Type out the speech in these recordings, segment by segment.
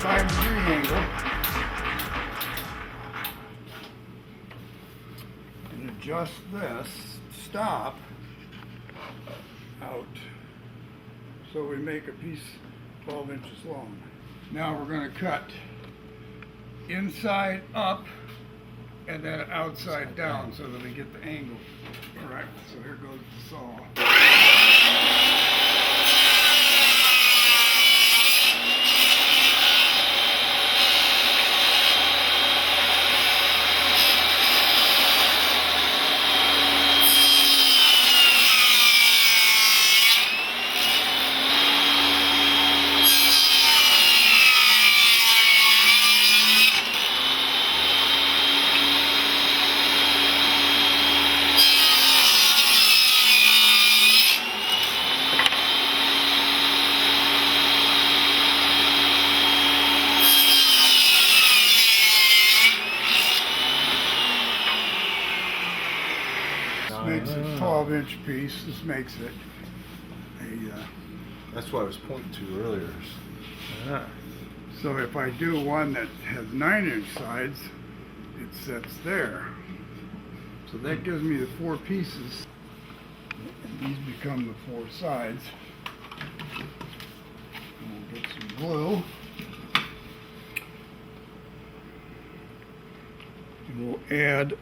45-degree angle. And adjust this stop out so we make a piece 12 inches long. Now we're going to cut inside up and then outside down so that we get the angle correct. So here goes the saw. Makes it a 12-inch piece. This makes it a. That's what I was pointing to earlier. So if I do one that has 9-inch sides, it sits there. So that gives me the 4 pieces. And these become the 4 sides. And we'll get some glue. And we'll add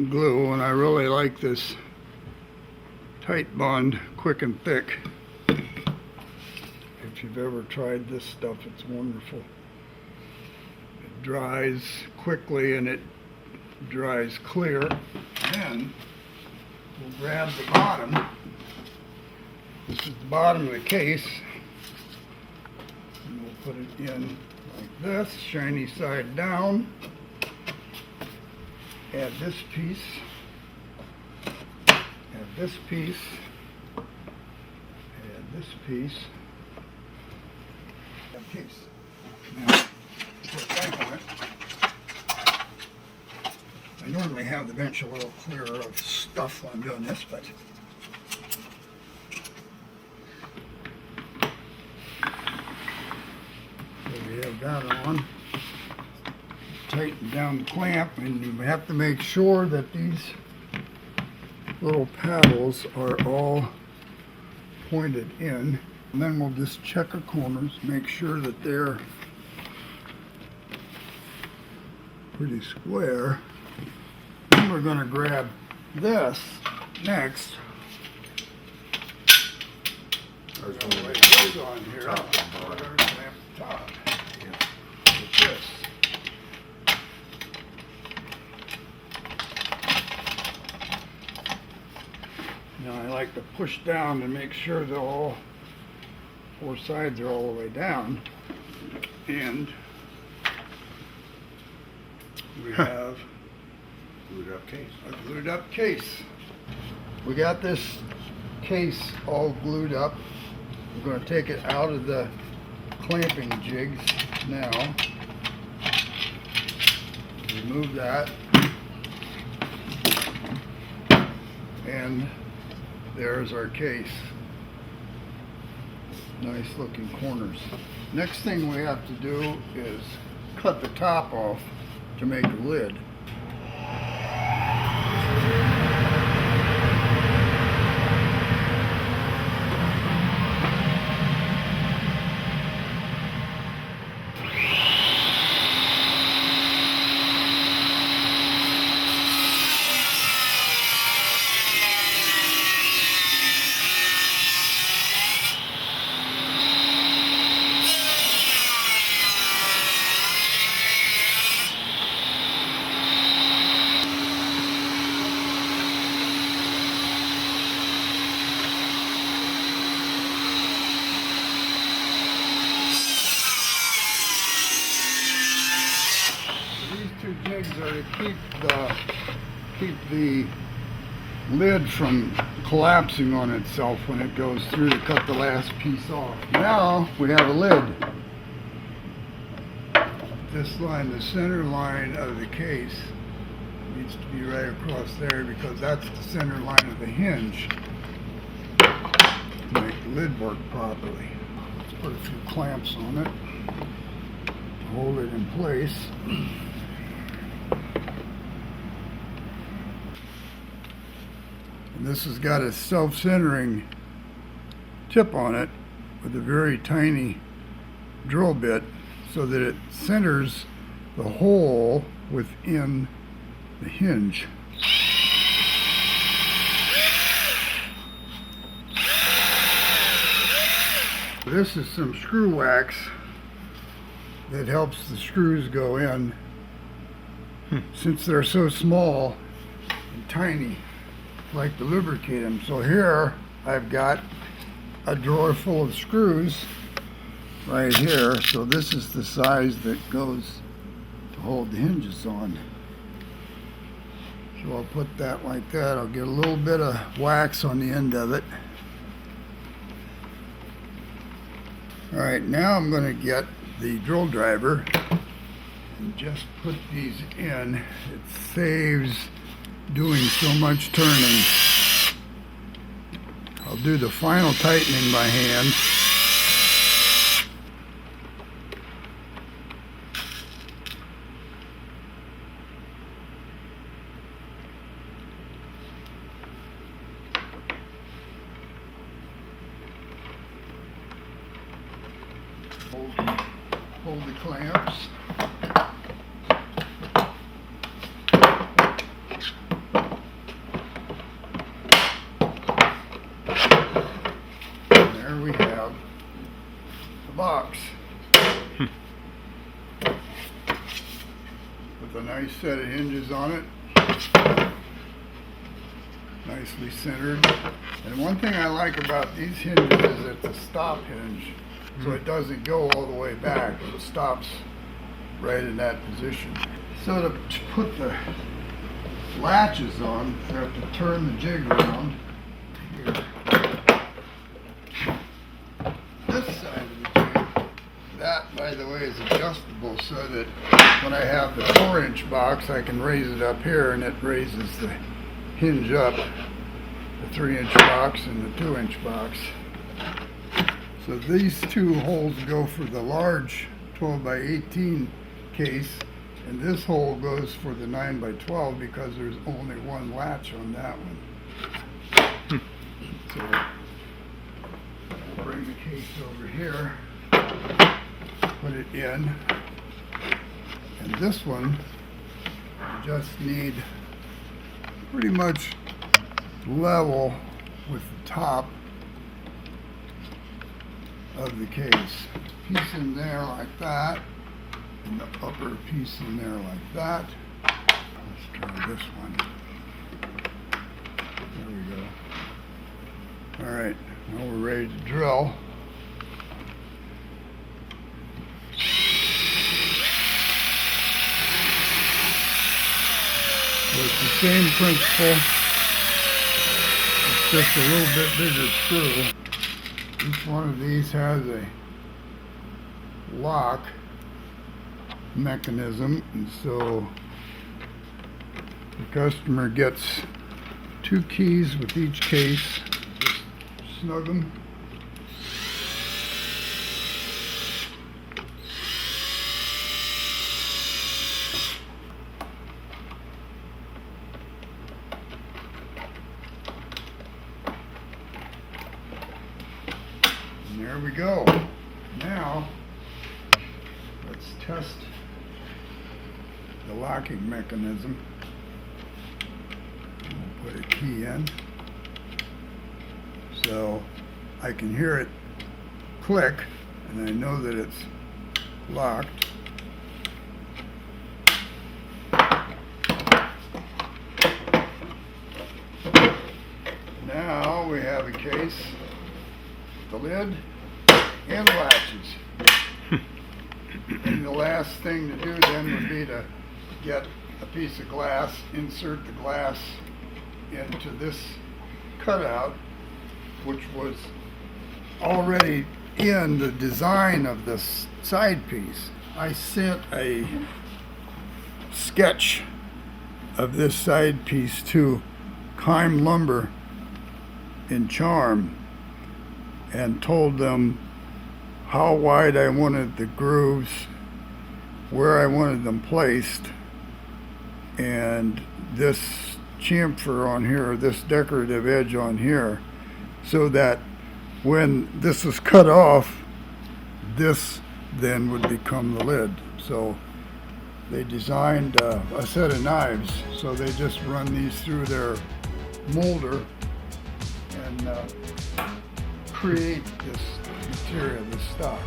glue, and I really like this tight bond, quick and thick. If you've ever tried this stuff, it's wonderful. It dries quickly and it dries clear. Then we'll grab the bottom. This is the bottom of the case. And we'll put it in like this, shiny side down. Add this piece, add this piece, add this piece. Case. Now, put that on it. I normally have the bench a little clearer of stuff when I'm doing this, but so we have that on. Tighten down the clamp, and you have to make sure that these little paddles are all pointed in. And then we'll just check our corners, make sure that they're pretty square. Then we're going to grab this next. There's I'll one lay right this on here. I'll put everything at the top. Like this. Now I like to push down and make sure that all 4 sides are all the way down, and we have glued up case. a glued up case. We got this case all glued up. We're going to take it out of the clamping jigs now. Remove that, and there's our case. Nice looking corners. Next thing we have to do is cut the top off to make a lid. Jigs are to keep the lid from collapsing on itself when it goes through to cut the last piece off. Now we have a lid. This line, the center line of the case, needs to be right across there because that's the center line of the hinge to make the lid work properly. Let's put a few clamps on it to in place. And this has got a self-centering tip on it with a very tiny drill bit so that it centers the hole within the hinge. This is some screw wax that helps the screws go in since they're so small and tiny, like to lubricate them. So here I've got a drawer full of screws right here. So this is the size that goes to hold the hinges on. So I'll put that like that. I'll get a little bit of wax on the end of it. Alright, now I'm going to get the drill driver and just put these in. It saves doing so much turning. I'll do the final tightening by hand. Hold the clamps. And there we have the box. With a nice set of hinges on it. Nicely centered. And one thing I like about these hinges is it's a stop hinge. So it doesn't go all the way back. It stops right in that position. So to put the latches on, I have to turn the jig around here. This side of the jig, that by the way is adjustable so that when I have the 4-inch box I can raise it up here and it raises the hinge up, the 3-inch box and the 2-inch box. So these two holes go for the large 12 by 18 case, and this hole goes for the 9 by 12 because there's only one latch on that one. So I'll bring the case over here, put it in, and this one I just need pretty much level with the top of the case. Piece in there like that, and the upper piece in there like that. Let's try this one. There we go. Alright, now we're ready to drill. So it's the same principle, it's just a little bit bigger screw. Each one of these has a lock mechanism, and so the customer gets 2 keys with each case. Just snug them. There we go. Now, let's test the locking mechanism. We'll put a key in. So I can hear it click, and I know that it's locked. Now we have a case, the lid, and latches. And the last thing to do then would be to get a piece of glass, insert the glass into this cutout, which was already in the design of this side piece. I sent a sketch of this side piece to Kime Lumber in Charm and told them how wide I wanted the grooves where I wanted them placed, and this chamfer on here, this decorative edge on here, so that when this is cut off, this then would become the lid. So they designed a set of knives, so they just run these through their molder and create this material, this stock.